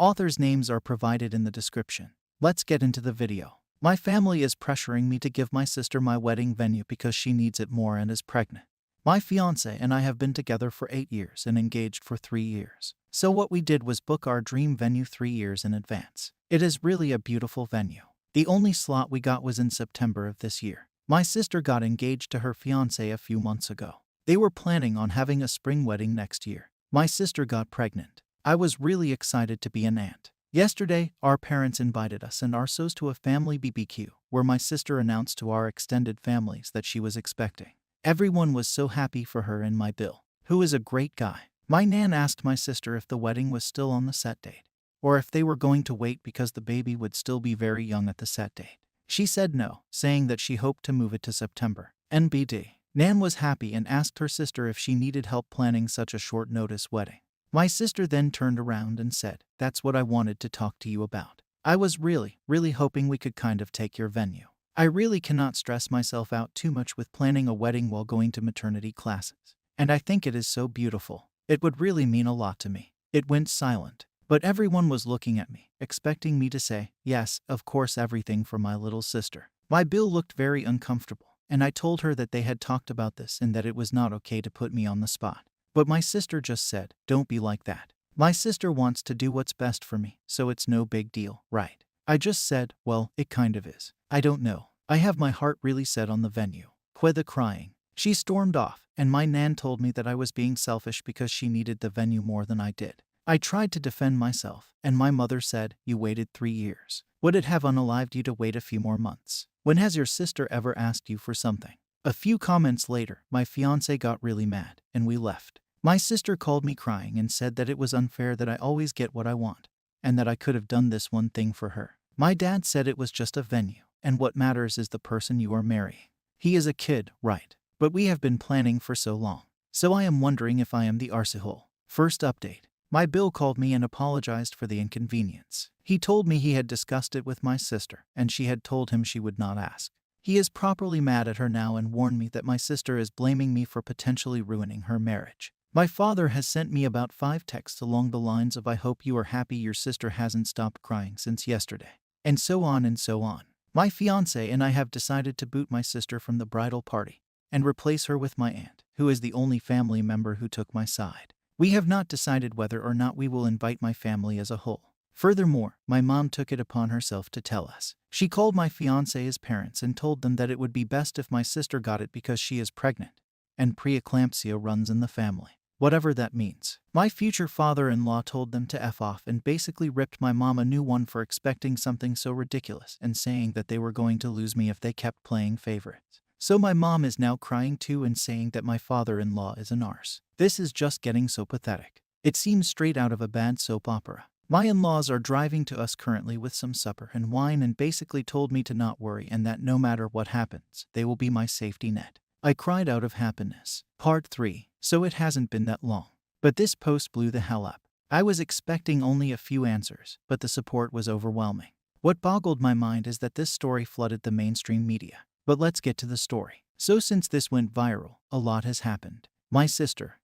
Authors' names are provided in the description. Let's get into the video. My family is pressuring me to give my sister my wedding venue because she needs it more and is pregnant. My fiancé and I have been together for 8 years and engaged for 3 years. So what we did was book our dream venue 3 years in advance. It is really a beautiful venue. The only slot we got was in September of this year. My sister got engaged to her fiancé a few months ago. They were planning on having a spring wedding next year. My sister got pregnant. I was really excited to be an aunt. Yesterday, our parents invited us and our sos to a family BBQ, where my sister announced to our extended families that she was expecting. Everyone was so happy for her and my Bill, who is a great guy. My nan asked my sister if the wedding was still on the set date, or if they were going to wait because the baby would still be very young at the set date. She said no, saying that she hoped to move it to September. NBD. Nan was happy and asked her sister if she needed help planning such a short notice wedding. My sister then turned around and said, "That's what I wanted to talk to you about. I was really hoping we could kind of take your venue. I really cannot stress myself out too much with planning a wedding while going to maternity classes. And I think it is so beautiful. It would really mean a lot to me." It went silent, but everyone was looking at me, expecting me to say, "Yes, of course, everything for my little sister." My Bill looked very uncomfortable, and I told her that they had talked about this and that it was not okay to put me on the spot. But my sister just said, "Don't be like that. My sister wants to do what's best for me, so it's no big deal, right?" I just said, "Well, it kind of is. I don't know. I have my heart really set on the venue." Quitha crying. She stormed off, and my nan told me that I was being selfish because she needed the venue more than I did. I tried to defend myself, and my mother said, "You waited 3 years. Would it have unalived you to wait a few more months? When has your sister ever asked you for something?" A few comments later, my fiancé got really mad, and we left. My sister called me crying and said that it was unfair that I always get what I want, and that I could have done this one thing for her. My dad said it was just a venue, and what matters is the person you are marrying. He is a kid, right? But we have been planning for so long. So I am wondering if I am the arsehole. First update. My Bill called me and apologized for the inconvenience. He told me he had discussed it with my sister, and she had told him she would not ask. He is properly mad at her now and warned me that my sister is blaming me for potentially ruining her marriage. My father has sent me about 5 texts along the lines of "I hope you are happy your sister hasn't stopped crying since yesterday," and so on and so on. My fiancé and I have decided to boot my sister from the bridal party and replace her with my aunt, who is the only family member who took my side. We have not decided whether or not we will invite my family as a whole. Furthermore, my mom took it upon herself to tell us. She called my fiancé's parents and told them that it would be best if my sister got it because she is pregnant, and preeclampsia runs in the family. Whatever that means. My future father-in-law told them to F off and basically ripped my mom a new one for expecting something so ridiculous and saying that they were going to lose me if they kept playing favorites. So my mom is now crying too and saying that my father-in-law is an arse. This is just getting so pathetic. It seems straight out of a bad soap opera. My in-laws are driving to us currently with some supper and wine and basically told me to not worry and that no matter what happens, they will be my safety net. I cried out of happiness. Part 3. So it hasn't been that long. But this post blew the hell up. I was expecting only a few answers, but the support was overwhelming. What boggled my mind is that this story flooded the mainstream media. But let's get to the story. So since this went viral, a lot has happened. My sister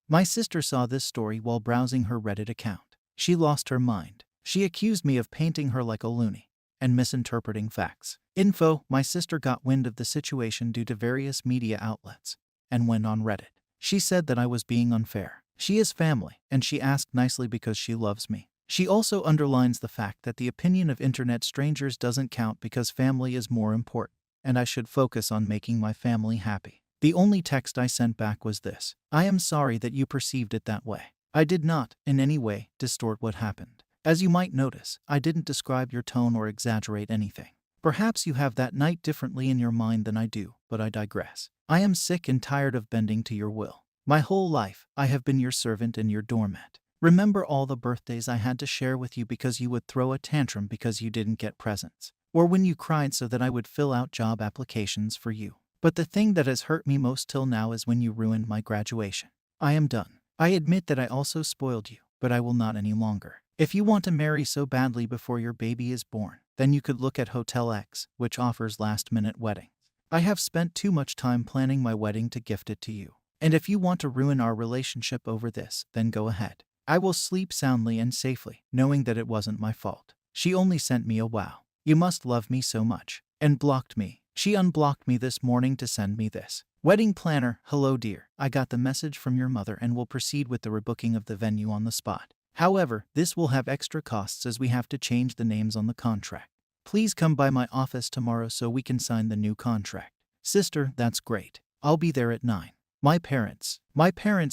saw this story while browsing her Reddit account. She lost her mind. She accused me of painting her like a loony and misinterpreting facts. My sister got wind of the situation due to various media outlets and went on Reddit. She said that I was being unfair. She is family, and she asked nicely because she loves me. She also underlines the fact that the opinion of internet strangers doesn't count because family is more important, and I should focus on making my family happy. The only text I sent back was this: "I am sorry that you perceived it that way. I did not, in any way, distort what happened. As you might notice, I didn't describe your tone or exaggerate anything. Perhaps you have that night differently in your mind than I do, but I digress. I am sick and tired of bending to your will. My whole life, I have been your servant and your doormat. Remember all the birthdays I had to share with you because you would throw a tantrum because you didn't get presents, or when you cried so that I would fill out job applications for you. But the thing that has hurt me most till now is when you ruined my graduation. I am done. I admit that I also spoiled you, but I will not any longer. If you want to marry so badly before your baby is born, then you could look at Hotel X, which offers last-minute weddings. I have spent too much time planning my wedding to gift it to you. And if you want to ruin our relationship over this, then go ahead. I will sleep soundly and safely, knowing that it wasn't my fault. She only sent me a wow. You must love me so much. And blocked me. She unblocked me this morning to send me this. Wedding planner, hello dear. I got the message from your mother and will proceed with the rebooking of the venue on the spot. However, this will have extra costs as we have to change the names on the contract. Please come by my office tomorrow so we can sign the new contract. Sister, that's great. I'll be there at 9. My parents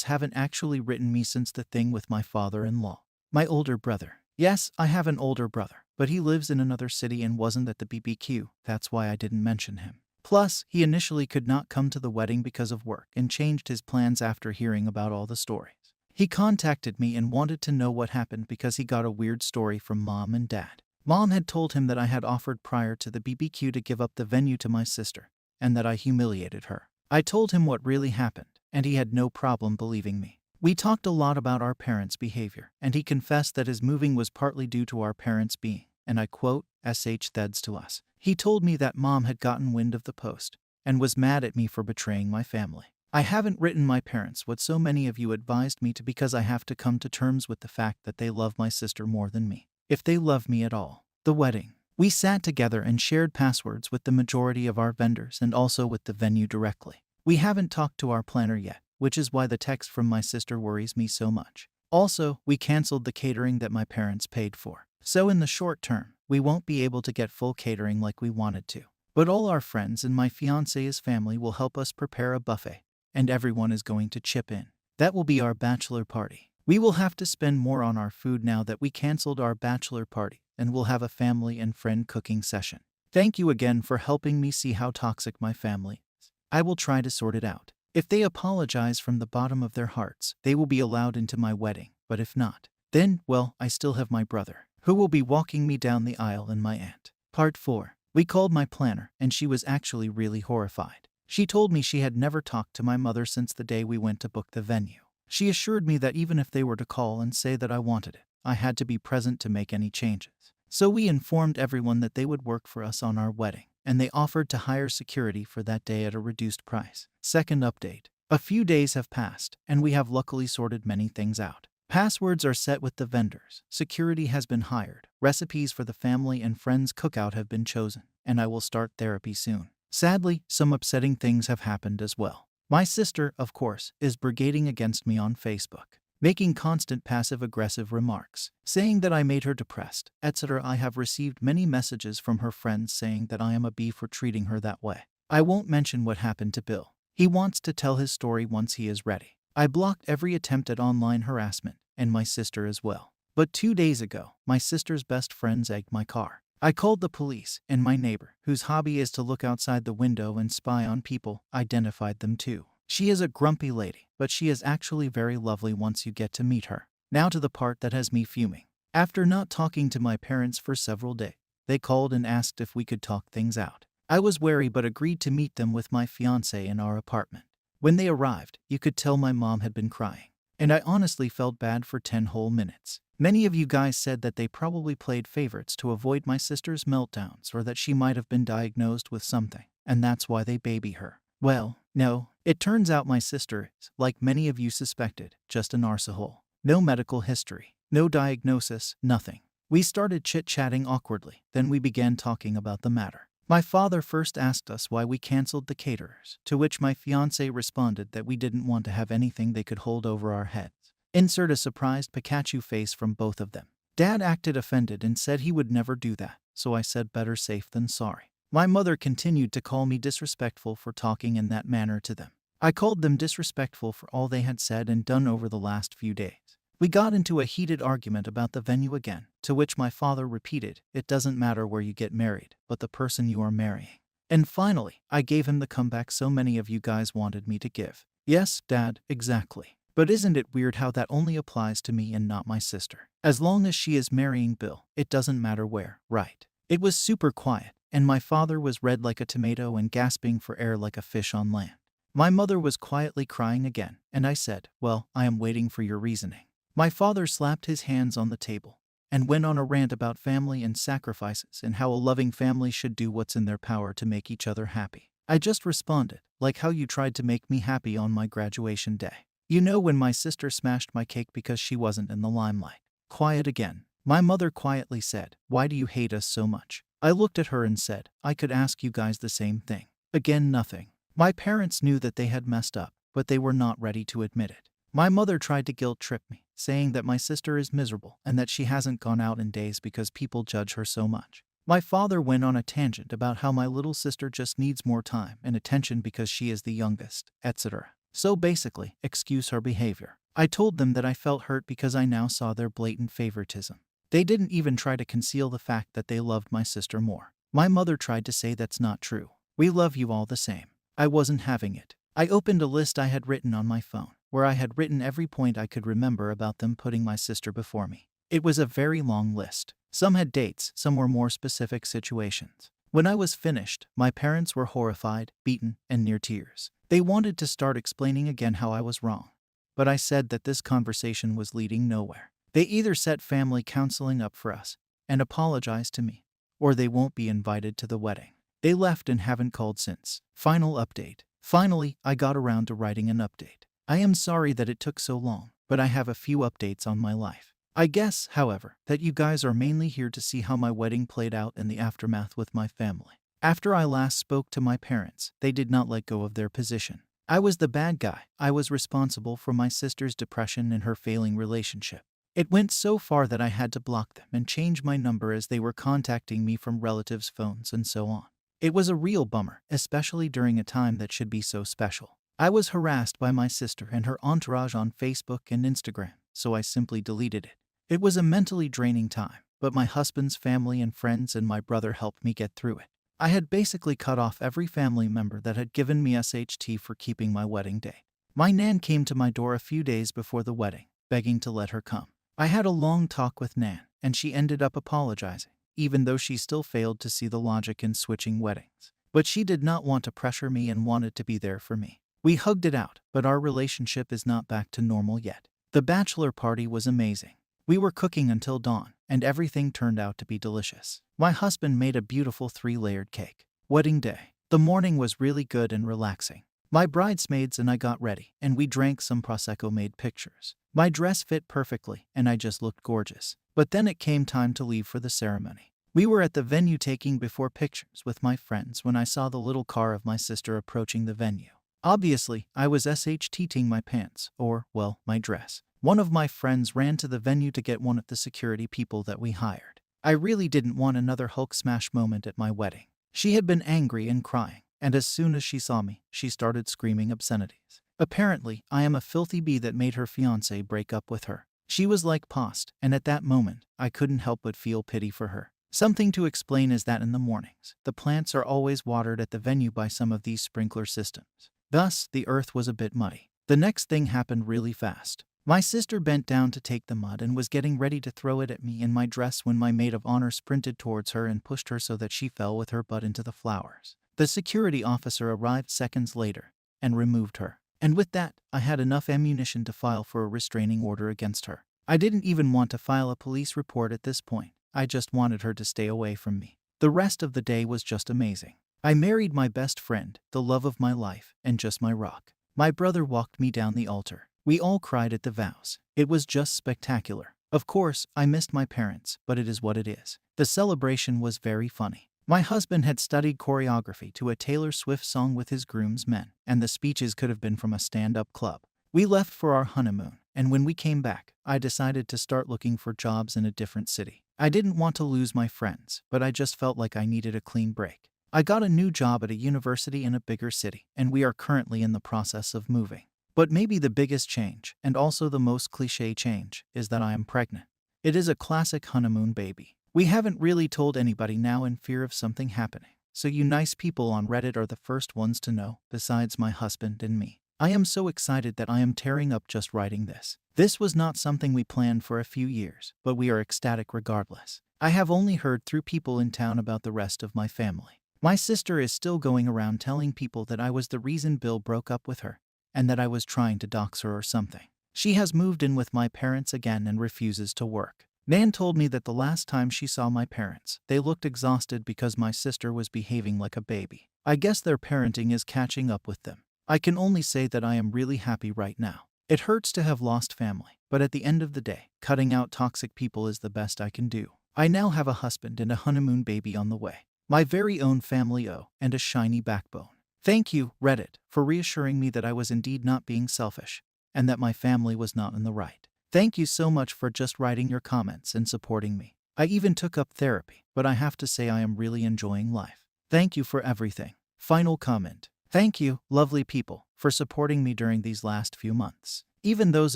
haven't actually written me since the thing with my father-in-law. My older brother. Yes, I have an older brother, but he lives in another city and wasn't at the BBQ, that's why I didn't mention him. Plus, he initially could not come to the wedding because of work and changed his plans after hearing about all the stories. He contacted me and wanted to know what happened because he got a weird story from Mom and Dad. Mom had told him that I had offered prior to the BBQ to give up the venue to my sister, and that I humiliated her. I told him what really happened, and he had no problem believing me. We talked a lot about our parents' behavior, and he confessed that his moving was partly due to our parents being, and I quote, "theds to us." He told me that Mom had gotten wind of the post, and was mad at me for betraying my family. I haven't written my parents what so many of you advised me to because I have to come to terms with the fact that they love my sister more than me. If they love me at all. The wedding. We sat together and shared passwords with the majority of our vendors and also with the venue directly. We haven't talked to our planner yet, which is why the text from my sister worries me so much. Also, we canceled the catering that my parents paid for. So in the short term, we won't be able to get full catering like we wanted to. But all our friends and my fiancé's family will help us prepare a buffet, and everyone is going to chip in. That will be our bachelor party. We will have to spend more on our food now that we canceled our bachelor party, and we'll have a family and friend cooking session. Thank you again for helping me see how toxic my family is. I will try to sort it out. If they apologize from the bottom of their hearts, they will be allowed into my wedding, but if not, then, well, I still have my brother, who will be walking me down the aisle, and my aunt. Part 4. We called my planner, and she was actually really horrified. She told me she had never talked to my mother since the day we went to book the venue. She assured me that even if they were to call and say that I wanted it, I had to be present to make any changes. So we informed everyone that they would work for us on our wedding, and they offered to hire security for that day at a reduced price. Second update. A few days have passed, and we have luckily sorted many things out. Passwords are set with the vendors, security has been hired, recipes for the family and friends cookout have been chosen, and I will start therapy soon. Sadly, some upsetting things have happened as well. My sister, of course, is brigading against me on Facebook, making constant passive-aggressive remarks, saying that I made her depressed, etc. I have received many messages from her friends saying that I am a bee for treating her that way. I won't mention what happened to Bill. He wants to tell his story once he is ready. I blocked every attempt at online harassment, and my sister as well. But 2 days ago, my sister's best friends egged my car. I called the police, and my neighbor, whose hobby is to look outside the window and spy on people, identified them too. She is a grumpy lady, but she is actually very lovely once you get to meet her. Now to the part that has me fuming. After not talking to my parents for several days, they called and asked if we could talk things out. I was wary but agreed to meet them with my fiancé in our apartment. When they arrived, you could tell my mom had been crying, and I honestly felt bad for 10 whole minutes. Many of you guys said that they probably played favorites to avoid my sister's meltdowns or that she might have been diagnosed with something, and that's why they baby her. Well, no, it turns out my sister is, like many of you suspected, just an arsehole. No medical history, no diagnosis, nothing. We started chit-chatting awkwardly, then we began talking about the matter. My father first asked us why we canceled the caterers, to which my fiancé responded that we didn't want to have anything they could hold over our heads. Insert a surprised Pikachu face from both of them. Dad acted offended and said he would never do that, so I said better safe than sorry. My mother continued to call me disrespectful for talking in that manner to them. I called them disrespectful for all they had said and done over the last few days. We got into a heated argument about the venue again, to which my father repeated, "It doesn't matter where you get married, but the person you are marrying." And finally, I gave him the comeback so many of you guys wanted me to give. Yes, Dad, exactly. But isn't it weird how that only applies to me and not my sister? As long as she is marrying Bill, it doesn't matter where, right? It was super quiet, and my father was red like a tomato and gasping for air like a fish on land. My mother was quietly crying again, and I said, "Well, I am waiting for your reasoning." My father slapped his hands on the table and went on a rant about family and sacrifices and how a loving family should do what's in their power to make each other happy. I just responded, like how you tried to make me happy on my graduation day. You know, when my sister smashed my cake because she wasn't in the limelight. Quiet again. My mother quietly said, "Why do you hate us so much?" I looked at her and said, "I could ask you guys the same thing." Again, nothing. My parents knew that they had messed up, but they were not ready to admit it. My mother tried to guilt trip me, saying that my sister is miserable and that she hasn't gone out in days because people judge her so much. My father went on a tangent about how my little sister just needs more time and attention because she is the youngest, etc. So basically, excuse her behavior. I told them that I felt hurt because I now saw their blatant favoritism. They didn't even try to conceal the fact that they loved my sister more. My mother tried to say that's not true. "We love you all the same." I wasn't having it. I opened a list I had written on my phone, where I had written every point I could remember about them putting my sister before me. It was a very long list. Some had dates, some were more specific situations. When I was finished, my parents were horrified, beaten, and near tears. They wanted to start explaining again how I was wrong. But I said that this conversation was leading nowhere. They either set family counseling up for us and apologized to me, or they won't be invited to the wedding. They left and haven't called since. Final update. Finally, I got around to writing an update. I am sorry that it took so long, but I have a few updates on my life. I guess, however, that you guys are mainly here to see how my wedding played out in the aftermath with my family. After I last spoke to my parents, they did not let go of their position. I was the bad guy. I was responsible for my sister's depression and her failing relationship. It went so far that I had to block them and change my number as they were contacting me from relatives' phones and so on. It was a real bummer, especially during a time that should be so special. I was harassed by my sister and her entourage on Facebook and Instagram, so I simply deleted it. It was a mentally draining time, but my husband's family and friends and my brother helped me get through it. I had basically cut off every family member that had given me SHT for keeping my wedding date. My Nan came to my door a few days before the wedding, begging to let her come. I had a long talk with Nan, and she ended up apologizing, even though she still failed to see the logic in switching weddings. But she did not want to pressure me and wanted to be there for me. We hugged it out, but our relationship is not back to normal yet. The bachelor party was amazing. We were cooking until dawn, and everything turned out to be delicious. My husband made a beautiful 3-layered cake. Wedding day. The morning was really good and relaxing. My bridesmaids and I got ready, and we drank some Prosecco, made pictures. My dress fit perfectly, and I just looked gorgeous. But then it came time to leave for the ceremony. We were at the venue taking before pictures with my friends when I saw the little car of my sister approaching the venue. Obviously, I was SHTing my pants, or, well, my dress. One of my friends ran to the venue to get one of the security people that we hired. I really didn't want another Hulk smash moment at my wedding. She had been angry and crying, and as soon as she saw me, she started screaming obscenities. Apparently, I am a filthy bee that made her fiancé break up with her. She was like possessed, and at that moment, I couldn't help but feel pity for her. Something to explain is that in the mornings, the plants are always watered at the venue by some of these sprinkler systems. Thus, the earth was a bit muddy. The next thing happened really fast. My sister bent down to take the mud and was getting ready to throw it at me in my dress when my maid of honor sprinted towards her and pushed her so that she fell with her butt into the flowers. The security officer arrived seconds later and removed her. And with that, I had enough ammunition to file for a restraining order against her. I didn't even want to file a police report at this point. I just wanted her to stay away from me. The rest of the day was just amazing. I married my best friend, the love of my life, and just my rock. My brother walked me down the altar. We all cried at the vows. It was just spectacular. Of course, I missed my parents, but it is what it is. The celebration was very funny. My husband had studied choreography to a Taylor Swift song with his groomsmen, and the speeches could have been from a stand-up club. We left for our honeymoon, and when we came back, I decided to start looking for jobs in a different city. I didn't want to lose my friends, but I just felt like I needed a clean break. I got a new job at a university in a bigger city, and we are currently in the process of moving. But maybe the biggest change, and also the most cliché change, is that I am pregnant. It is a classic honeymoon baby. We haven't really told anybody now in fear of something happening. So you nice people on Reddit are the first ones to know, besides my husband and me. I am so excited that I am tearing up just writing this. This was not something we planned for a few years, but we are ecstatic regardless. I have only heard through people in town about the rest of my family. My sister is still going around telling people that I was the reason Bill broke up with her, and that I was trying to dox her or something. She has moved in with my parents again and refuses to work. Nan told me that the last time she saw my parents, they looked exhausted because my sister was behaving like a baby. I guess their parenting is catching up with them. I can only say that I am really happy right now. It hurts to have lost family, but at the end of the day, cutting out toxic people is the best I can do. I now have a husband and a honeymoon baby on the way. My very own family and a shiny backbone. Thank you, Reddit, for reassuring me that I was indeed not being selfish, and that my family was not in the right. Thank you so much for just writing your comments and supporting me. I even took up therapy, but I have to say I am really enjoying life. Thank you for everything. Final comment. Thank you, lovely people, for supporting me during these last few months. Even those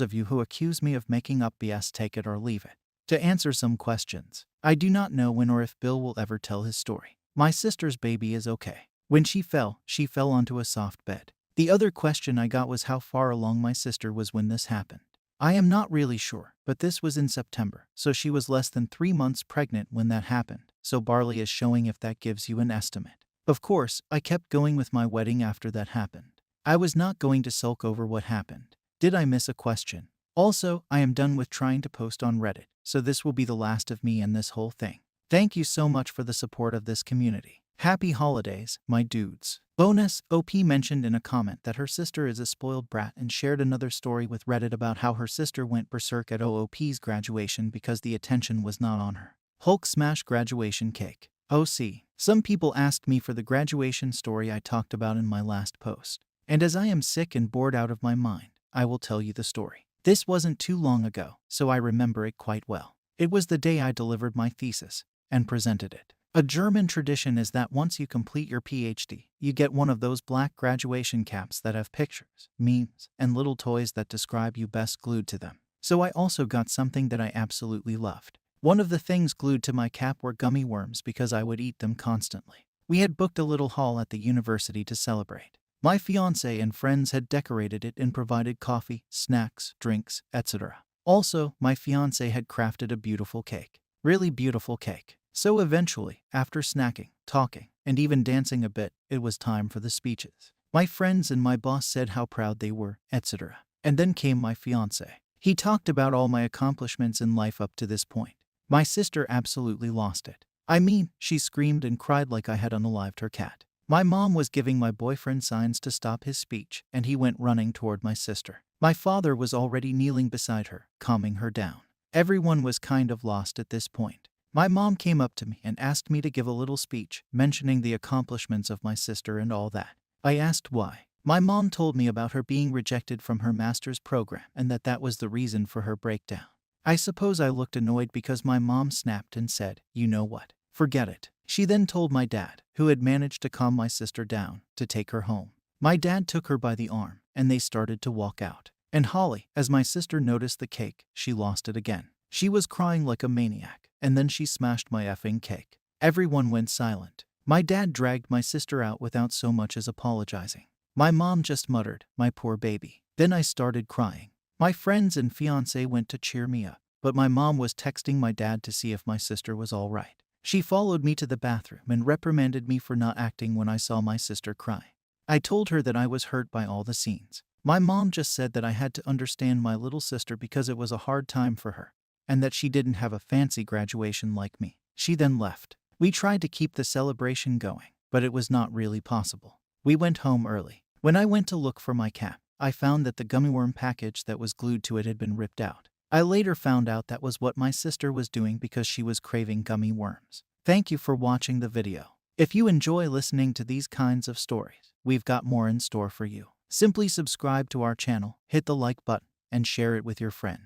of you who accuse me of making up BS, take it or leave it. To answer some questions, I do not know when or if Bill will ever tell his story. My sister's baby is okay. When she fell onto a soft bed. The other question I got was how far along my sister was when this happened. I am not really sure, but this was in September, so she was less than 3 months pregnant when that happened, so Barley is showing if that gives you an estimate. Of course, I kept going with my wedding after that happened. I was not going to sulk over what happened. Did I miss a question? Also, I am done with trying to post on Reddit, so this will be the last of me and this whole thing. Thank you so much for the support of this community. Happy holidays, my dudes. Bonus, OP mentioned in a comment that her sister is a spoiled brat and shared another story with Reddit about how her sister went berserk at OOP's graduation because the attention was not on her. Hulk smash graduation cake. OC. Some people asked me for the graduation story I talked about in my last post. And as I am sick and bored out of my mind, I will tell you the story. This wasn't too long ago, so I remember it quite well. It was the day I delivered my thesis and presented it. A German tradition is that once you complete your PhD, you get one of those black graduation caps that have pictures, memes, and little toys that describe you best glued to them. So I also got something that I absolutely loved. One of the things glued to my cap were gummy worms because I would eat them constantly. We had booked a little hall at the university to celebrate. My fiancé and friends had decorated it and provided coffee, snacks, drinks, etc. Also, my fiancé had crafted a beautiful cake. Really beautiful cake. So eventually, after snacking, talking, and even dancing a bit, it was time for the speeches. My friends and my boss said how proud they were, etc. And then came my fiancé. He talked about all my accomplishments in life up to this point. My sister absolutely lost it. I mean, she screamed and cried like I had unalived her cat. My mom was giving my boyfriend signs to stop his speech, and he went running toward my sister. My father was already kneeling beside her, calming her down. Everyone was kind of lost at this point. My mom came up to me and asked me to give a little speech, mentioning the accomplishments of my sister and all that. I asked why. My mom told me about her being rejected from her master's program and that was the reason for her breakdown. I suppose I looked annoyed because my mom snapped and said, "You know what? Forget it." She then told my dad, who had managed to calm my sister down, to take her home. My dad took her by the arm, and they started to walk out. And Holly, as my sister noticed the cake, she lost it again. She was crying like a maniac, and then she smashed my effing cake. Everyone went silent. My dad dragged my sister out without so much as apologizing. My mom just muttered, "My poor baby." Then I started crying. My friends and fiancé went to cheer me up, but my mom was texting my dad to see if my sister was all right. She followed me to the bathroom and reprimanded me for not acting when I saw my sister cry. I told her that I was hurt by all the scenes. My mom just said that I had to understand my little sister because it was a hard time for her, and that she didn't have a fancy graduation like me. She then left. We tried to keep the celebration going, but it was not really possible. We went home early. When I went to look for my cap, I found that the gummy worm package that was glued to it had been ripped out. I later found out that was what my sister was doing because she was craving gummy worms. Thank you for watching the video. If you enjoy listening to these kinds of stories, we've got more in store for you. Simply subscribe to our channel, hit the like button, and share it with your friends.